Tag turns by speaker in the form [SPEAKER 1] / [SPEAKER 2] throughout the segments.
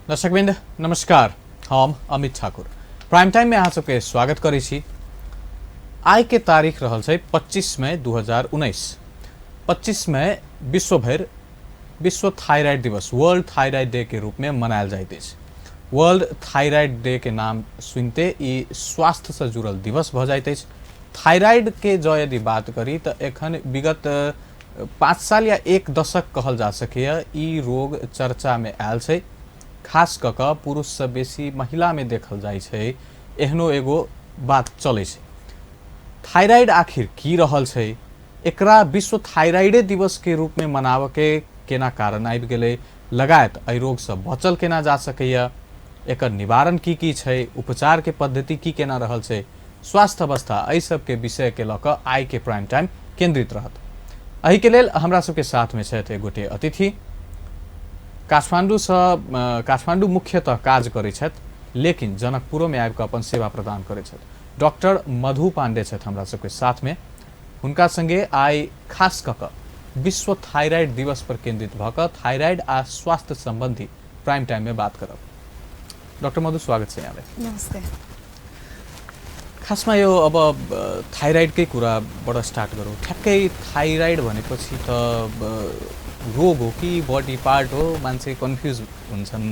[SPEAKER 1] दर्शकवृन्द नमस्कार, हम Amit Thakur prime time में अहाँ सबके स्वागत करै छी। आइ के तारीख रहल छै 25 मई 2019। 25 मई विश्वभर विश्व थायराइड दिवस वर्ल्ड थायराइड डे के रूप में मनायल जाइत अछि। वर्ल्ड थायराइड डे के नाम सुनते ई स्वास्थ्य से जुड़ल दिवस भ जाइत अछि। थायराइड के जो यदि बात करी तो एखन विगत 5 साल या 1 दशक कहल जा सकैया ई रोग चर्चा में आयल छै। खास कऽ कऽ पुरुष से बेसी महिला में देखल जाइ छै। एहनो एगो बात चलै छै। थायराइड आखिर की रहल छै, एकरा विश्व थायराइडे दिवस के रूप में मनावे के केना कारण आबि गेलै, लगायत एहि रोग से बचल केना जा सकैया, एकर निवारण की छै, उपचार के पद्धति की केना रहल छै, स्वास्थ्य अवस्था एहि सब के विषय के लऽ कऽ आइ के प्राइम टाइम केंद्रित रहत। एहि के लेल हमरा सबके साथ में छथि गोटे अतिथि। काठमांडू मुख्यतः काज करै छथि, लेकिन जनकपुरो में आबि कऽ अपन सेवा प्रदान करै छथि। डॉक्टर मधु पांडे छथि हमरा सबके साथ में। हुनका संगे आइ खास कऽ कऽ विश्व थायराइड दिवस पर केंद्रित भऽ कऽ थायराइड आ स्वास्थ्य संबंधी प्राइम टाइम में बात करब। डॉक्टर मधु, स्वागत छ यहाँलाई।
[SPEAKER 2] नमस्ते।
[SPEAKER 1] खासमा यो अब थायराइड के कुराबाट स्टार्ट गरौँ। ठ्याक्कै थायराइड भनेपछि त रोग हो कि बडी पार्ट हो, मान्छे कन्फ्युज हुन्छन्।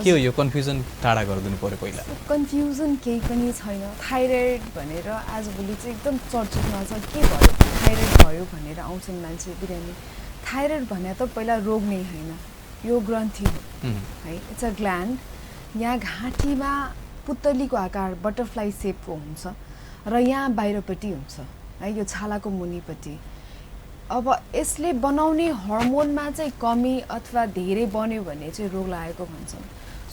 [SPEAKER 1] के हो यो कन्फ्युजन टाढा गरिदिनु पर्यो पहिला।
[SPEAKER 2] कन्फ्युजन केही पनि छैन। थायराइड भनेर आजभोलि चाहिँ एकदम चर्चितमा छ। के भयो थायराइड भयो भनेर आउँछन् मान्छे बिरामी। थायराइड भने त पहिला रोग नै होइन, यो ग्रन्थि हो है। It's a gland. यहाँ घाँटीमा पुतलीको आकार बटरफ्लाई सेपको हुन्छ र यहाँ बाहिरपट्टि हुन्छ है, यो छालाको मुनिपट्टि। अब यसले बनाउने हर्मोनमा चाहिँ कमी अथवा धेरै बन्यो भने चाहिँ रोग लागेको भन्छन्।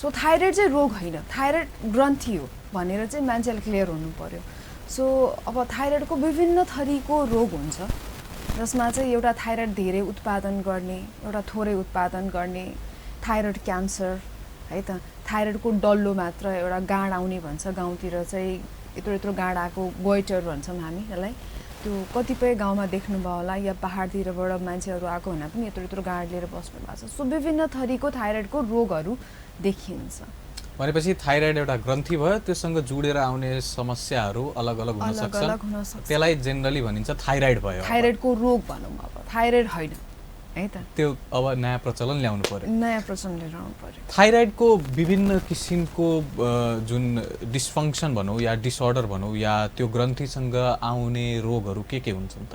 [SPEAKER 2] सो थायराइड चाहिँ रोग होइन, थायराइड ग्रन्थि हो भनेर चाहिँ मान्छेले क्लियर हुनु पर्यो। सो अब थायराइडको विभिन्न थरीको रोग हुन्छ, जसमा चाहिँ एउटा थायराइड धेरै उत्पादन गर्ने, एउटा थोरै उत्पादन गर्ने, थायराइड क्यान्सर है त। थायराइडको डल्लो मात्र एउटा गाँड आउने भन्छ, गाउँतिर चाहिँ यत्रो यत्रो गाँड आएको गोइटर भन्छौँ हामी यसलाई। त्यो कतिपय गाउँमा देख्नुभयो होला, या पहाडतिरबाट मान्छेहरू आएको भन्दा पनि यत्रो यत्रो गाँड लिएर बस्नु भएको छ। सो विभिन्न थरीको थायराइडको रोगहरू देखिन्छ।
[SPEAKER 1] भनेपछि थायराइड एउटा ग्रन्थि भयो, त्योसँग जोडेर आउने समस्याहरू अलग अलग हुन सक्छन्। त्यसलाई जेनरली भनिन्छ थायराइड भयो।
[SPEAKER 2] थायराइडको रोग भनौँ, अब थायराइड होइन है त।
[SPEAKER 1] त्यो अब नयाँ प्रचलन ल्याउनु पर्यो।
[SPEAKER 2] नयाँ प्रचलन लिएर आउनु पर्यो।
[SPEAKER 1] थायराइडको विभिन्न किसिमको जुन डिसफङ्क्सन भनौँ या डिसअर्डर भनौँ या त्यो ग्रन्थिसँग आउने रोगहरू के हुन्छन् त?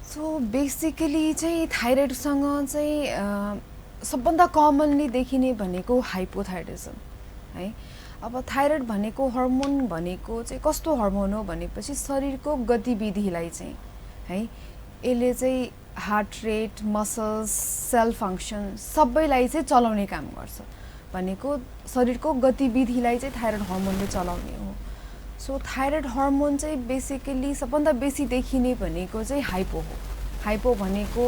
[SPEAKER 2] सो बेसिकली चाहिँ थायराइडसँग चाहिँ सबभन्दा कमनली देखिने भनेको हाइपोथाइरोइडिज्म है। अब थायराइड भनेको हर्मोन भनेको चाहिँ कस्तो हर्मोन हो भनेपछि शरीरको गतिविधिलाई चाहिँ है, यसले चाहिँ heart rate, muscles, cell function सबैलाई चाहिँ चलाउने काम गर्छ। भनेको शरीरको गतिविधिलाई चाहिँ थायराइड हर्मोनले चलाउने हो। सो थायराइड हर्मोन चाहिँ बेसिकली सबभन्दा बेसी देखिने भनेको चाहिँ हाइपो हो। हाइपो भनेको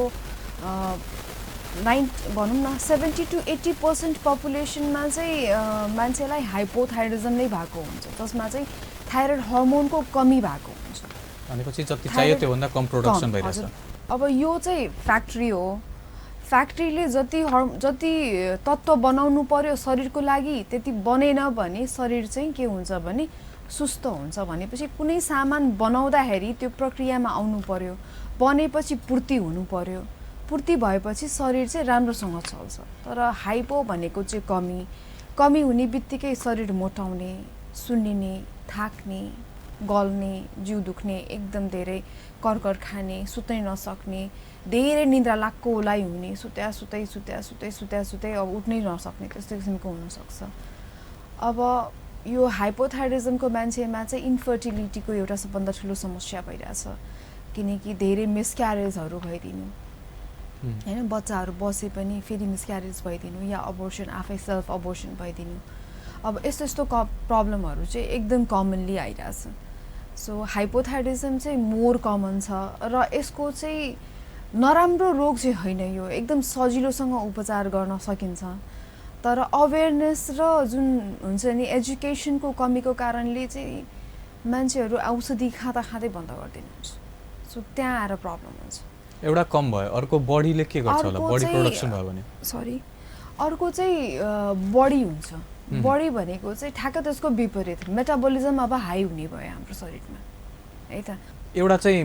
[SPEAKER 2] भनौँ न 70 to 80% पपुलेसनमा चाहिँ मान्छेलाई हाइपोथाइरोइडिज्म नै भएको हुन्छ, जसमा चाहिँ थायराइड हर्मोनको कमी भएको हुन्छ।
[SPEAKER 1] भनेपछि जति चाहियो त्योभन्दा कम प्रोडक्सन भइरहेछ।
[SPEAKER 2] अब यो चाहिँ फ्याक्ट्री हो। फ्याक्ट्रीले जति तत्त्व बनाउनु पर्यो शरीरको लागि त्यति बनेन भने शरीर चाहिँ के हुन्छ भने सुस्त हुन्छ। भनेपछि कुनै सामान बनाउँदाखेरि त्यो प्रक्रियामा आउनु पर्यो, बनेपछि पूर्ति हुनु पर्यो, पूर्ति भएपछि शरीर चाहिँ राम्रोसँग चल्छ। तर हाइपो भनेको चाहिँ कमी हुने बित्तिकै शरीर मोटाउने, सुन्निने, थाक्ने, गल्ने, जिउ दुख्ने, एकदम धेरै करकर खाने, सुत्नै नसक्ने, धेरै निद्रा लाग्कोलाई हुने, सुत्दै अब उठ्नै नसक्ने, त्यस्तो किसिमको हुनसक्छ। अब यो हाइपोथाइरोइडिज्मको मान्छेमा चाहिँ इन्फर्टिलिटीको एउटा सबभन्दा ठुलो समस्या भइरहेछ, किनकि धेरै मिसक्यारेजहरू भइदिनु होइन, बच्चाहरू बसे पनि फेरि मिसक्यारेज भइदिनु या अबोर्सन, आफै सेल्फ अबोर्सन भइदिनु। अब यस्तो प्रब्लमहरू चाहिँ एकदम कमनली आइरहेछ। सो हाइपोथाइरोइडिज्म चाहिँ मोर कमन छ र यसको चाहिँ नराम्रो रोग चाहिँ होइन, यो एकदम सजिलोसँग उपचार गर्न सकिन्छ। तर अवेरनेस र जुन हुन्छ नि एजुकेसनको कमीको कारणले चाहिँ मान्छेहरू औषधि खाँदै बन्द गरिदिनुहुन्छ। सो त्यहाँ आएर प्रब्लम हुन्छ।
[SPEAKER 1] एउटा कम भयो, अर्को बडीले के गर्छ होला? बडी प्रोडक्सन भयो भने
[SPEAKER 2] अर्को चाहिँ बडी हुन्छ। बडी भनेको चाहिँ ठ्याक्क त्यसको विपरीत मेटाबोलिजम अब हाई हुने भयो हाम्रो शरीरमा है त।
[SPEAKER 1] एउटा चाहिँ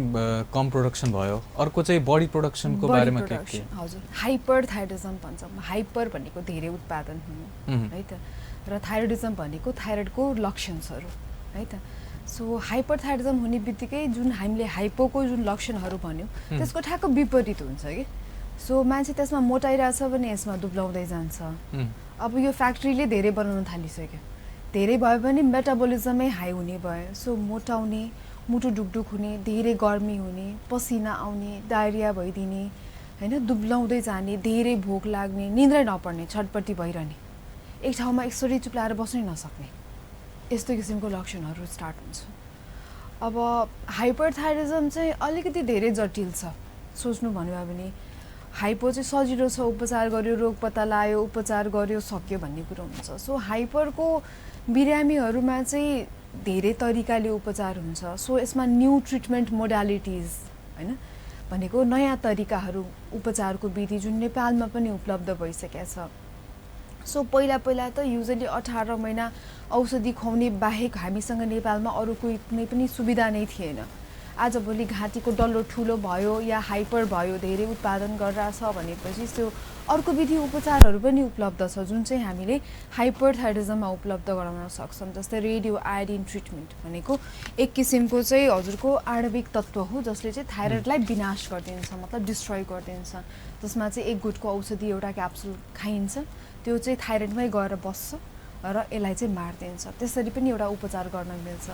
[SPEAKER 1] कम प्रोडक्सन भयो, अर्को चाहिँ बडी प्रोडक्सनको बारेमा के?
[SPEAKER 2] हजुर, हाइपरथाइरोइडिजम भन्छौँ। हाइपर भनेको धेरै उत्पादन हुनु है त, र थाइरोइडिजम भनेको थाइरोइडको लक्षणहरू है त। सो हाइपरथाइरोइडिजम हुने बित्तिकै जुन हामीले हाइपोको जुन लक्षणहरू भन्यौँ त्यसको ठ्याक्क विपरीत हुन्छ कि। सो मान्छे त्यसमा मोटाइरहेछ भने यसमा दुब्लाउँदै जान्छ। अब यो फ्याक्ट्रीले धेरै बनाउन थालिसक्यो, धेरै भयो भने मेटाबोलिजमै हाई हुने भयो। सो मोटाउने, मुटु ढुकढुक हुने, धेरै गर्मी हुने, पसिना आउने, डायरिया भइदिने होइन, दुब्लाउँदै जाने, धेरै भोक लाग्ने, निन्द्रै नपर्ने, छटपट्टि भइरहने, एक ठाउँमा एकचोटि चुप्लाएर बस्नै नसक्ने, यस्तो किसिमको लक्षणहरू स्टार्ट हुन्छ। अब हाइपरथाइरोइडिजम चाहिँ अलिकति धेरै जटिल छ। सोच्नु भन्नुभयो भने हाइपो चाहिँ सजिलो छ, उपचार गर्यो, रोग पत्ता लगायो, उपचार गर्यो, सक्यो भन्ने कुरो हुन्छ। सो हाइपरको बिरामीहरूमा चाहिँ धेरै तरिकाले उपचार हुन्छ। सो यसमा न्यू ट्रिटमेन्ट मोडालिटिज होइन भनेको नयाँ तरिकाहरू, उपचारको विधि जुन नेपालमा पनि उपलब्ध भइसकेको छ। सो पहिला त युजली 18 महिना औषधि खुवाउने बाहेक हामीसँग नेपालमा अरू कुनै पनि सुविधा नै थिएन। आजभोलि घाँटीको डल्लो ठुलो भयो या हाइपर भयो, धेरै उत्पादन गरिरहेछ भनेपछि त्यो अर्को विधि उपचारहरू पनि उपलब्ध छ जुन चाहिँ हामीले हाइपरथाइरोइडिजममा उपलब्ध गराउन सक्छौँ। जस्तै रेडियो आयोडिन ट्रिटमेन्ट भनेको एक किसिमको चाहिँ हजुरको आणविक तत्त्व हो जसले चाहिँ थाइरोइडलाई विनाश गरिदिन्छ, मतलब डिस्ट्रोय गरिदिन्छ। जसमा चाहिँ एक गुटको औषधि एउटा क्याप्सुल खाइन्छ, त्यो चाहिँ थाइरोइडमै गएर बस्छ र यसलाई चाहिँ मारिदिन्छ। त्यसरी पनि एउटा उपचार गर्न मिल्छ।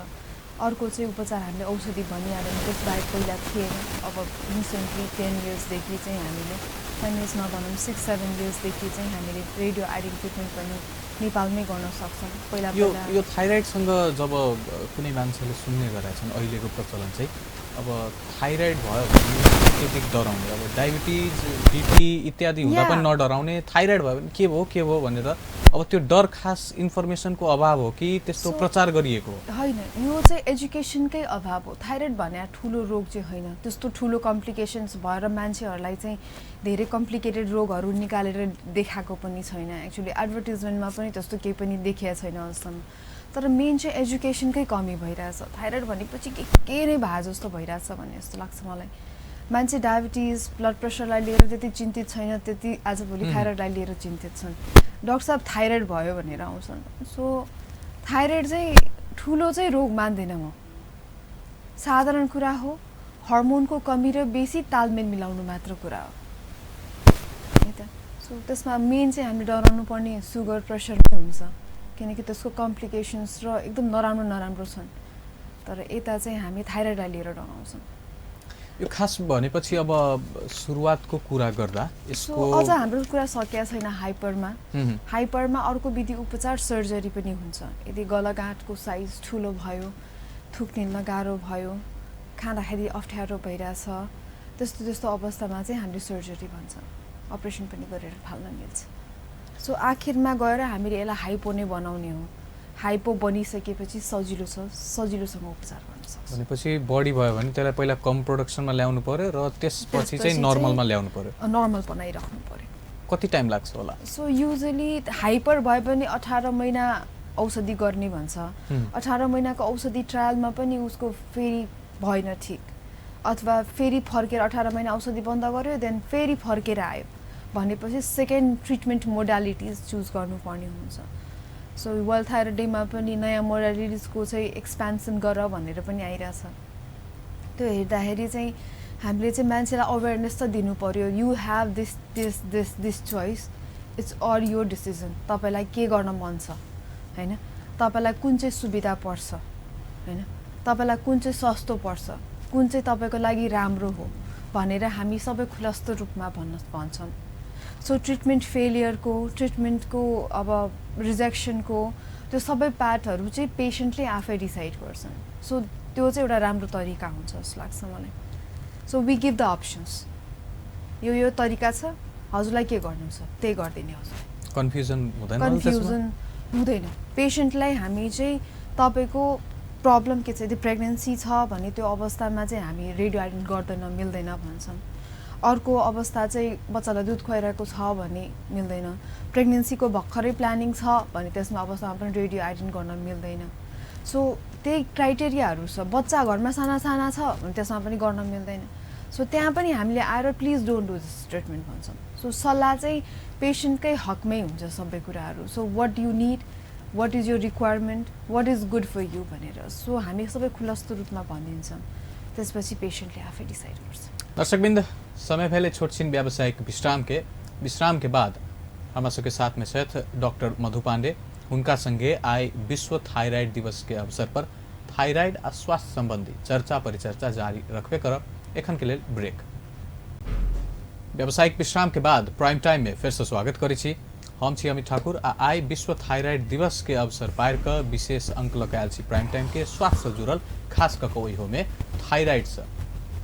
[SPEAKER 2] अर्को चाहिँ उपचार हामीले औषधि भनिहाल्यौँ, त्यसबाहेक पहिला थिएन। अब रिसेन्टली 10 इयर्सदेखि चाहिँ हामीले 10 इयर्स नभनौँ 6-7 इयर्सदेखि चाहिँ हामीले रेडियो आयोडिन ट्रिटमेन्ट पनि नेपालमै गर्न सक्छौँ। पहिला
[SPEAKER 1] यो थाइरोइडसँग जब कुनै मान्छेले सुन्ने गरेका छन् अहिलेको प्रचलन चाहिँ, अब थाइरोइड भयो भने अत्यधिक डराउने, अब डायबिटिज, बिपी इत्यादि हुँदा पनि नडराउने, थाइरोइड भयो भने के भयो भनेर अब त्यो डर खास इन्फर्मेसनको अभाव हो कि त्यस्तो प्रचार गरिएको हो?
[SPEAKER 2] होइन, यो चाहिँ एजुकेसनकै अभाव हो। थाइरोइड भने ठुलो रोग चाहिँ होइन, त्यस्तो ठुलो कम्प्लिकेसन्स भएर मान्छेहरूलाई चाहिँ धेरै कम्प्लिकेटेड रोगहरू निकालेर देखाएको पनि छैन। एक्चुअली एडभर्टिजमेन्टमा पनि त्यस्तो केही पनि देखिएको छैन अहिलेसम्म। तर मेन चाहिँ एजुकेसनकै कमी भइरहेछ। थाइरोइड भनेपछि के नै भए जस्तो भइरहेछ भन्ने जस्तो लाग्छ मलाई। मान्छे डायबिटिज, ब्लड प्रेसरलाई लिएर त्यति चिन्तित छैन, त्यति आजभोलि थाइरोइडलाई लिएर चिन्तित छन्। डाक्टर साहब थाइरोइड भयो भनेर आउँछन्। सो थाइरोइड चाहिँ ठुलो चाहिँ रोग मान्दैन म, साधारण कुरा हो। हर्मोनको कमी र बेसी तालमेल मिलाउनु मात्र कुरा हो है त। सो त्यसमा मेन चाहिँ हामीले डराउनु पर्ने सुगर प्रेसर नै हुन्छ, किनकि त्यसको कम्प्लिकेसन्स र एकदम नराम्रो छन्। तर यता चाहिँ हामी थाइरोइडलाई लिएर डराउँछौँ।
[SPEAKER 1] यो खास भनेपछि अब सुरुवातको कुरा गर्दा यसको
[SPEAKER 2] अझ हाम्रो कुरा सकिया छैन। हाइपरमा अर्को विधि उपचार सर्जरी पनि हुन्छ। यदि गलगाँठको साइज ठुलो भयो, थुक्नेमा गाह्रो भयो, खाँदाखेरि अप्ठ्यारो भइरहेछ, त्यस्तो अवस्थामा चाहिँ हामीले सर्जरी भन्छ, अपरेसन पनि गरेर फाल्न मिल्छ। सो आखिरमा गएर हामीले यसलाई हाइपो नै बनाउने हो। हाइपो बनिसकेपछि सजिलोसँग उपचार गर्न सक्छ।
[SPEAKER 1] भनेपछि बडी भयो भने त्यसलाई पहिला कम प्रोडक्सनमा ल्याउनु पर्यो र त्यसपछि चाहिँ नर्मलमा ल्याउनु पर्यो,
[SPEAKER 2] नर्मल बनाइराख्नु पर्यो।
[SPEAKER 1] कति टाइम लाग्छ होला?
[SPEAKER 2] सो युजली हाइपर भयो भने 18 महिना औषधि गर्ने भन्छ। 18 महिनाको औषधि ट्रायलमा पनि उसको फेरि भएन ठिक, अथवा फेरि फर्केर 18 महिना औषधि बन्द गर्यो, देन फेरि फर्केर आयो भनेपछि सेकेन्ड ट्रिटमेन्ट मोडालिटिज चुज गर्नुपर्ने हुन्छ। सो वर्ल्ड थाइरोइड डेमा पनि नयाँ मोडालिटिजको चाहिँ एक्सपेन्सन गर भनेर पनि आइरहेछ। त्यो हेर्दाखेरि चाहिँ हामीले चाहिँ मान्छेलाई अवेरनेस त दिनु पर्यो। You have this choice, it's all your decision. तपाईँलाई के गर्न मन छ होइन, तपाईँलाई कुन चाहिँ सुविधा पर्छ होइन, तपाईँलाई कुन चाहिँ सस्तो पर्छ, कुन चाहिँ तपाईँको लागि राम्रो हो भनेर हामी सबै खुलस्त रूपमा भन्छौँ। सो ट्रिटमेन्ट फेलियरको, ट्रिटमेन्टको अब रिजेक्सनको त्यो सबै पार्टहरू चाहिँ पेसेन्टले आफै डिसाइड गर्छन्। सो त्यो चाहिँ एउटा राम्रो तरिका हुन्छ जस्तो लाग्छ मलाई। So we give the options, यो तरिका छ, हजुरलाई के गर्नु छ त्यही गरिदिने हजुर।
[SPEAKER 1] कन्फ्युजन
[SPEAKER 2] हुँदैन। पेसेन्टलाई हामी चाहिँ तपाईँको प्रब्लम के छ, यदि प्रेग्नेन्सी छ भने त्यो अवस्थामा चाहिँ हामी रेडियो आयोडिन गर्दैन, मिल्दैन भन्छौँ। अर्को अवस्था चाहिँ बच्चालाई दुध खुवाइरहेको छ भने मिल्दैन, प्रेग्नेन्सीको भर्खरै प्लानिङ छ भने त्यसमा अवस्थामा पनि रेडियो आइडेन्ट गर्न मिल्दैन। सो त्यही क्राइटेरियाहरू छ। बच्चा घरमा साना साना छ भने त्यसमा पनि गर्न मिल्दैन। सो त्यहाँ पनि हामीले आएर please don't do this treatment भन्छौँ। सो सल्लाह चाहिँ पेसेन्टकै हकमै हुन्छ सबै कुराहरू। So what you need, what is your requirement, what is good for you भनेर सो हामी सबै खुलस्त रूपमा भनिदिन्छौँ। त्यसपछि पेसेन्टले आफै डिसाइड गर्छ।
[SPEAKER 1] दर्शकबिंद, समय पहले छोटछिन व्यावसायिक विश्राम के बाद हमारा सबके साथ में साथ डॉक्टर मधु पांडे, उनका संगे आए विश्व थायराइड दिवस के अवसर पर थायराइड आ स्वास्थ्य संबंधी चर्चा परिचर्चा जारी रखबे करब। एखन के लेल ब्रेक। व्यावसायिक विश्राम के बाद प्राइम टाइम में फिर से स्वागत करी छी। हम छी अमित ठाकुर आ आई विश्व थायराइड दिवस के अवसर पार कर विशेष अंक लगायल छी प्राइम टाइम के स्वास्थ्य से जुड़ल, खास कऽ ओहि हो में थायराइड से।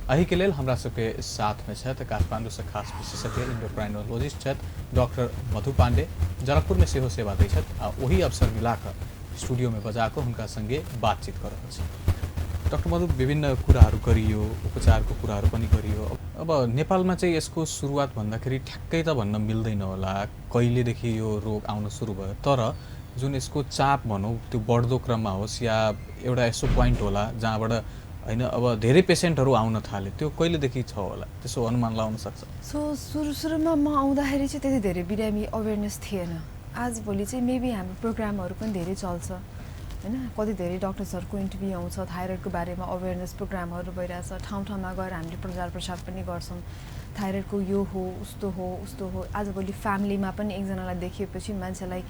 [SPEAKER 1] अही के लेल हमरा सबके साथ में छथि काठमांडू से खास विशेषज्ञ एंडोक्राइनोलॉजिस्ट छथि डॉक्टर मधु पांडे, जनकपुर में सेहो सेवा दै छथि आ ओही अवसर मिलाकर स्टूडियो में बजाकर हुनका संगे बातचीत कर रहल छी। डॉक्टर मधु, विभिन्न कुराहरू गरियो, उपचारको कुराहरू पनि गरियो। अब नेपालमा चाहिँ यसको सुरुवात भन्दाखेरि ठ्याक्कै त भन्न मिल्दैन होला कहिलेदेखि यो रोग आउन सुरु भयो, तर जुन यसको चाप भनौँ त्यो बढ्दो क्रममा होस् या एउटा यसो पोइन्ट होला जहाँबाट हैन अब धेरै पेसेन्टहरू आउन थाले, त्यो कहिलेदेखि छ होला त्यसो अनुमान लगाउन सक्छ?
[SPEAKER 2] सो सुरुमा म आउँदाखेरि चाहिँ त्यति धेरै बिरामी अवेरनेस थिएन। आजभोलि चाहिँ मेबी हाम्रो प्रोग्रामहरू पनि धेरै चल्छ हैन, कति धेरै डक्टर्सहरूको इन्टरभ्यू आउँछ, थाइरोइडको बारेमा अवेरनेस प्रोग्रामहरू भइरहेछ, ठाउँ ठाउँमा गएर हामीले प्रचार प्रसार पनि गर्छौँ। थाइरोइडको यो हो उस्तो हो। आजभोलि फ्यामिलीमा पनि एकजनालाई देखिएपछि मान्छेलाई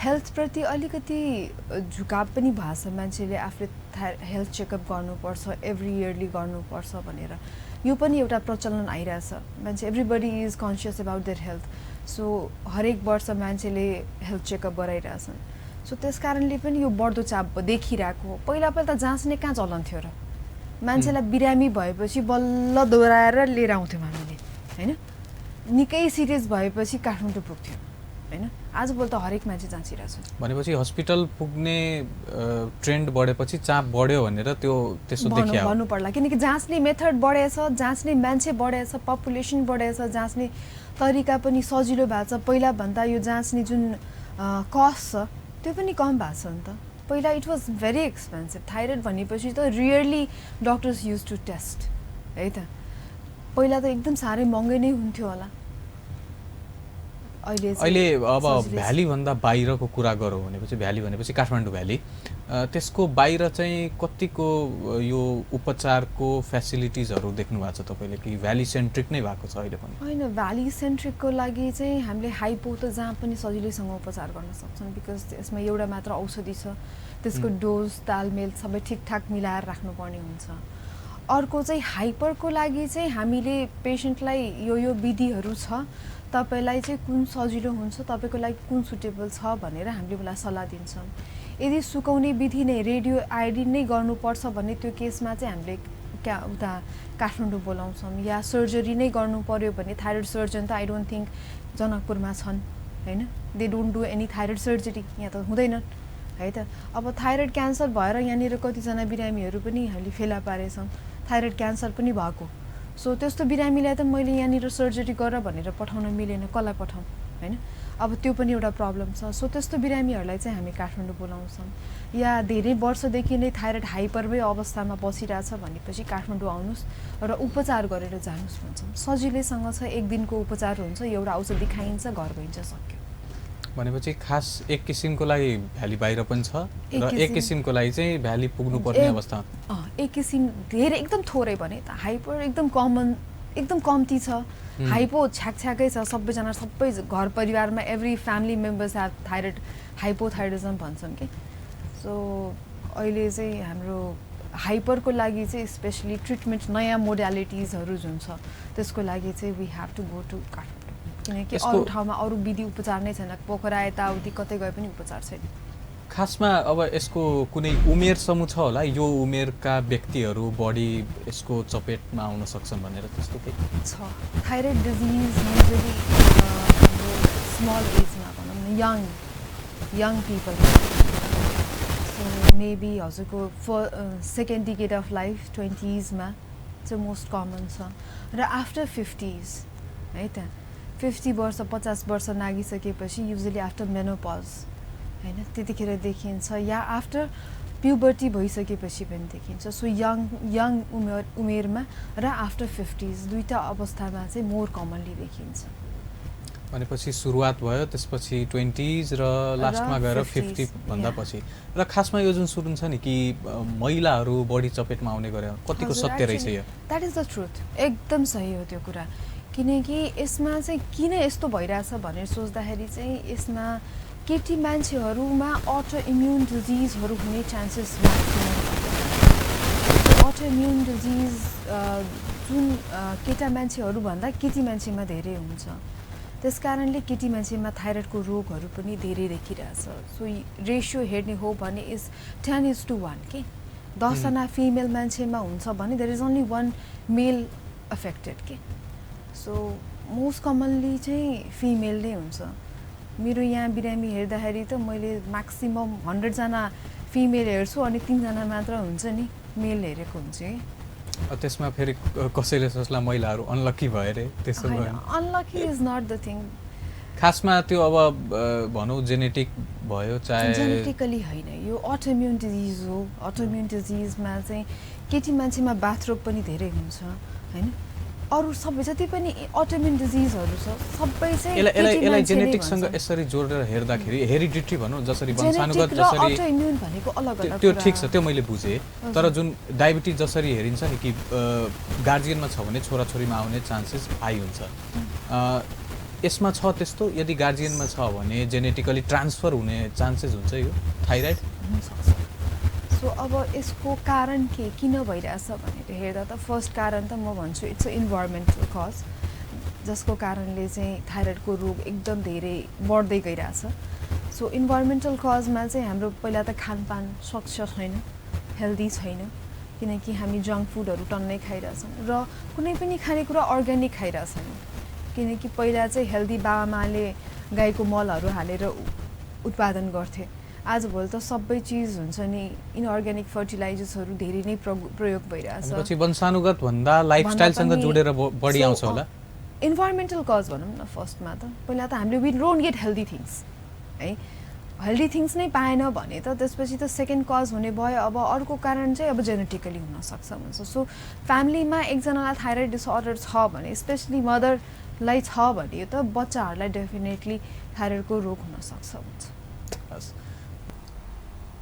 [SPEAKER 2] हेल्थप्रति अलिकति झुकाव पनि भएको छ। मान्छेले आफूले हेल्थ चेकअप गर्नुपर्छ, एभ्री इयरली गर्नुपर्छ भनेर यो पनि एउटा प्रचलन आइरहेछ। मान्छे everybody is conscious about their health. So हरेक वर्ष मान्छेले हेल्थ चेकअप गराइरहेछन्। सो त्यस कारणले पनि यो बढ्दो चाप देखिरहेको हो। पहिला त जाँच्ने कहाँ चलन थियो र? मान्छेलाई बिरामी भएपछि बल्ल दोहोऱ्याएर लिएर आउँथ्यौँ हामीले हैन। निकै सिरियस भएपछि काठमाडौँ पुग्थ्यौँ हैन। आजभोलि त हरेक मान्छे जाँचिरहेछ।
[SPEAKER 1] भनेपछि हस्पिटल पुग्ने ट्रेन्ड बढेपछि चाप बढ्यो भनेर त्यो त्यसो देखियो
[SPEAKER 2] भन्नु पर्ला, किनकि जाँच्ने मेथड बढेछ, जाँच्ने मान्छे बढेछ, पपुलेसन बढेछ, जाँच्ने तरिका पनि सजिलो भएको छ। पहिला भन्दा यो जाँच्ने जुन कस्ट छ त्यो पनि कम भएको छ नि त। पहिला it was very expensive. Thyroid भनेपछि त rarely doctors use to test है त। पहिला त एकदम साह्रै महँगै नै हुन्थ्यो होला।
[SPEAKER 1] अहिले अब भ्याली भन्दा बाहिरको कुरा गरौँ भनेपछि, भ्याली भनेपछि काठमाडौँ भ्याली, त्यसको बाहिर चाहिँ कतिको यो उपचारको फेसिलिटिजहरू देख्नु भएको छ तपाईँले कि भ्याली सेन्ट्रिक नै भएको छ अहिले पनि?
[SPEAKER 2] होइन, भ्याली सेन्ट्रिकको लागि चाहिँ हामीले हाइपो त जहाँ पनि सजिलैसँग उपचार गर्न सक्छौँ, बिकज यसमा एउटा मात्र औषधि छ, त्यसको डोज तालमेल सबै ठिकठाक मिलाएर राख्नुपर्ने हुन्छ। अर्को चाहिँ हाइपरको लागि चाहिँ हामीले पेसेन्टलाई यो विधिहरू छ, तपाईँलाई चाहिँ कुन सजिलो हुन्छ, तपाईँको लागि कुन सुटेबल छ भनेर हामीले उसलाई सल्लाह दिन्छौँ। यदि सुकाउने विधि नै रेडियो आयोडिन नै गर्नुपर्छ भने त्यो केसमा चाहिँ हामीले उता काठमाडौँ बोलाउँछौँ। या सर्जरी नै गर्नु पर्यो भने थाइरोइड सर्जन त आई डोन्ट थिङ्क जनकपुरमा छन् हैन। They don't do any thyroid surgery, यहाँ त हुँदैनन् है त। अब थाइरोइड क्यान्सर भएर यहाँनिर कतिजना बिरामीहरू पनि हामीले फेला पारेछौँ, थाइरोइड क्यान्सर पनि भएको। सो त्यस्तो बिरामीलाई त मैले यहाँनिर सर्जरी गर भनेर पठाउन मिलेन, कसलाई पठाउँ हैन। अब त्यो पनि एउटा प्रब्लम छ। सो त्यस्तो बिरामीहरूलाई चाहिँ हामी काठमाडौँ बोलाउँछौँ। या धेरै वर्षदेखि नै थाइरोइड हाइपरमै अवस्थामा बसिरहेछ भनेपछि काठमाडौँ आउनुहोस् र उपचार गरेर जानुहोस् भन्छौँ। सजिलैसँग छ, एक दिनको उपचार हुन्छ, एउटा औषधि खाइन्छ, घर गइन्छ, सक्यो।
[SPEAKER 1] भनेपछि खास एक किसिमको लागि भ्याली बाहिर पनि छ र एक किसिमको लागि चाहिँ भ्याली पुग्नुपर्ने अवस्था।
[SPEAKER 2] एक किसिम धेरै एकदम थोरै भने त हाइपर एकदम कमन, एकदम कम्ती छ। हाइपो छ्याकै छ, सबैजना सबै घर परिवारमा every family members have thyroid, hypothyroidism भन्छन् कि। सो अहिले चाहिँ हाम्रो हाइपरको लागि चाहिँ स्पेसली ट्रिटमेन्ट नयाँ मोडालिटिजहरू जुन छ त्यसको लागि चाहिँ we have to go to Kathmandu, किनकि अरू ठाउँमा अरू विधि उपचार नै छैन। पोखरा यताउति कतै गए पनि उपचार छैन।
[SPEAKER 1] खासमा अब यसको कुनै उमेर समूह छ होला, यो उमेरका व्यक्तिहरू बढी यसको चपेटमा आउन सक्छन् भनेर त्यस्तो केही
[SPEAKER 2] छ? थाइरोइड डिजिज युजुअली हाम्रो स्मल एजमा भनौँ न, यङ पिपल। सो मेबी हजुरको second decade of life 20s मा चाहिँ मोस्ट कमन छ र आफ्टर 50s है त 50 वर्ष 50 वर्ष नागिसकेपछि युजली आफ्टर मेनोपज हैन त्यतिखेर देखिन्छ या आफ्टर प्युबर्टी भइसकेपछि पनि देखिन्छ सो यङ उमेरमा र आफ्टर 50s दुईटा अवस्थामा चाहिँ मोर कमनली देखिन्छ
[SPEAKER 1] भनेपछि सुरुवात भयो त्यसपछि 20s र लास्टमा गएर 50 भन्दा पछि र खासमा यो जुन सुरु छ नि कि महिलाहरू बढी चपेटमा आउने गरे कतिको सत्य रहेछ यो
[SPEAKER 2] द्याट इज द ट्रुथ एकदम सही हो त्यो कुरा किनकि यसमा चाहिँ किन यस्तो भइरहेछ भनेर सोच्दाखेरि चाहिँ यसमा केटी मान्छेहरूमा अटो इम्युन डिजिजहरू हुने चान्सेस अटो इम्युन डिजिज जुन केटा मान्छेहरूभन्दा केटी मान्छेमा धेरै हुन्छ त्यस कारणले केटी मान्छेमा थाइरोइडको रोगहरू पनि धेरै देखिरहेछ सो रेसियो हेर्ने हो भने इज 10:1 के 10जना फिमेल मान्छेमा हुन्छ भने there is only 1 male affected के सो मोस्ट कमनली चाहिँ फिमेल नै हुन्छ मेरो यहाँ बिरामी हेर्दाखेरि त मैले म्याक्सिमम 100जना फिमेल हेर्छु अनि 3जना मात्र हुन्छ नि मेल हेरेको हुन्छ है
[SPEAKER 1] त्यसमा फेरि कसैले सोच्ला महिलाहरू अनलकी भए रे त्यसो भयो
[SPEAKER 2] unlucky is not the thing
[SPEAKER 1] खासमा त्यो अब भनौँ जेनेटिक भयो चाहे
[SPEAKER 2] जेनेटिकली होइन यो अटोइम्युन डिजिज हो अटोइम्युन डिजिजमा चाहिँ केटी मान्छेमा बाथरोग पनि धेरै हुन्छ हैन अरू सबै जति पनि अटोइम्युन डिजिजहरू छ सबै चाहिँ
[SPEAKER 1] यसलाई जेनेटिक्ससँग यसरी जोडेर हेर्दाखेरि हेरिडिटी भनौँ जसरी वंशानुगत जसरी
[SPEAKER 2] अटोइम्युन भनेको अलग अलग
[SPEAKER 1] त्यो ठिक छ त्यो मैले बुझेँ तर जुन डायबिटिज जसरी हेरिन्छ नि कि गार्जियनमा छ भने छोराछोरीमा आउने चान्सेस हाई हुन्छ यसमा छ त्यस्तो यदि गार्जियनमा छ भने जेनेटिकली ट्रान्सफर हुने चान्सेस हुन्छ यो थाइरोइड
[SPEAKER 2] हुनसक्छ सो अब यसको कारण के किन भइरहेछ भनेर हेर्दा त फर्स्ट कारण त म भन्छु इट्स अ इन्भाइरोमेन्टल कज जसको कारणले चाहिँ थाइरोइडको रोग एकदम धेरै बढ्दै गइरहेछ सो इन्भाइरोमेन्टल कजमा चाहिँ हाम्रो पहिला त खानपान स्वच्छ छैन हेल्दी छैन किनकि हामी जङ्क फुडहरू टन्नै खाइरहेछौँ र कुनै पनि खानेकुरा अर्ग्यानिक खाइरहेछौँ किनकि पहिला चाहिँ हेल्दी बाबामाले गाईको मलहरू हालेर उत्पादन गर्थे आजभोलि त सबै चिज हुन्छ नि इनअर्ग्यानिक फर्टिलाइजर्सहरू धेरै नै प्रयोग भइरहेछ
[SPEAKER 1] पछि वंशानुगत भन्दा लाइफस्टाइलसँग जोडेर बढी आउँछ होला
[SPEAKER 2] इन्भाइरोमेन्टल कज भनौँ न फर्स्टमा त पहिला त हामीले we don't get healthy things है हेल्दी थिङ्स नै पाएन भने त त्यसपछि त सेकेन्ड कज हुने भयो अब अर्को कारण चाहिँ अब जेनेटिकली हुनसक्छ भन्छ सो फ्यामिलीमा एकजनालाई थाइरोइड डिसअर्डर छ भने स्पेसली मदरलाई छ भने त बच्चाहरूलाई डेफिनेटली थाइरोइडको रोग हुनसक्छ भन्छ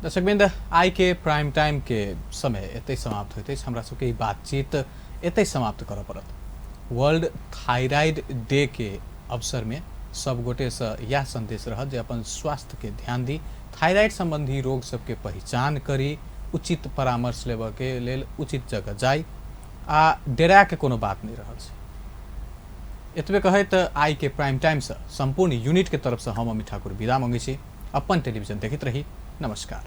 [SPEAKER 1] दर्शकवृन्द आई के प्राइम टाइम के समय यतै समाप्त होते हमरा सबके बातचीत यतै समाप्त कर पड़त वर्ल्ड थायराइड डे के अवसर में सब गोटे से यह संदेश रह जे अपन स्वास्थ्य के ध्यान दी थायराइड संबंधी रोग सबके पहचान करी उचित परामर्श लेबऽ के लेल उचित जगह जाई आ डेरा के कोनो बात नहीं रहल छै एतबे कहे तो आई के प्राइम टाइम से संपूर्ण यूनिट के तरफ से हम अमित ठाकुर विदा मांगे छी अपन टेलीविजन देखित रही नमस्कार।